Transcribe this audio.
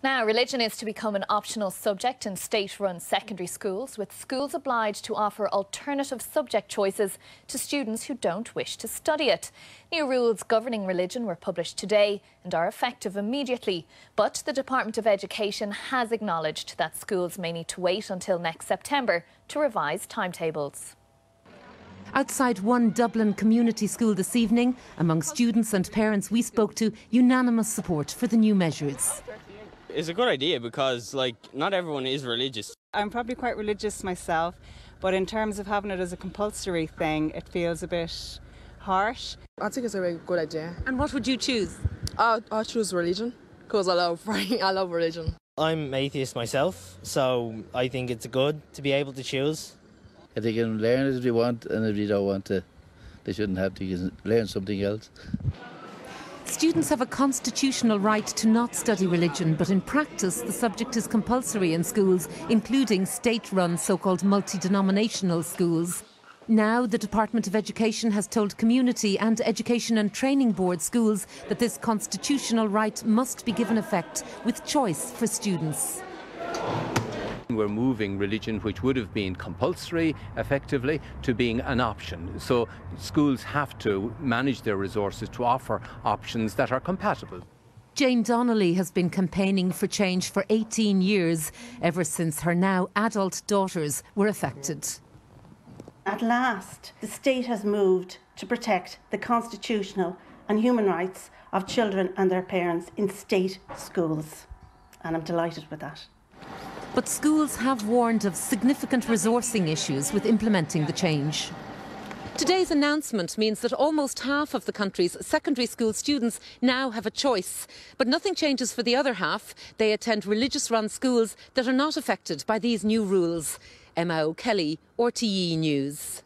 Now, religion is to become an optional subject in state-run secondary schools, with schools obliged to offer alternative subject choices to students who don't wish to study it. New rules governing religion were published today and are effective immediately. But the Department of Education has acknowledged that schools may need to wait until next September to revise timetables. Outside one Dublin community school this evening, among students and parents we spoke to, unanimous support for the new measures. It's a good idea because, not everyone is religious. I'm probably quite religious myself, but in terms of having it as a compulsory thing, it feels a bit harsh. I think it's a very good idea. And what would you choose? I'll choose religion because I love religion. I'm atheist myself, so I think it's good to be able to choose. If they can learn it if they want, and if they don't want to, they shouldn't have to learn something else. Students have a constitutional right to not study religion, but in practice the subject is compulsory in schools, including state-run so-called multi-denominational schools. Now the Department of Education has told Community and Education and Training Board schools that this constitutional right must be given effect with choice for students. We're moving religion, which would have been compulsory effectively, to being an option. So schools have to manage their resources to offer options that are compatible. Jane Donnelly has been campaigning for change for 18 years, ever since her now adult daughters were affected. At last, the state has moved to protect the constitutional and human rights of children and their parents in state schools. And I'm delighted with that. But schools have warned of significant resourcing issues with implementing the change. Today's announcement means that almost half of the country's secondary school students now have a choice. But nothing changes for the other half. They attend religious-run schools that are not affected by these new rules. Emma O'Kelly, RTE News.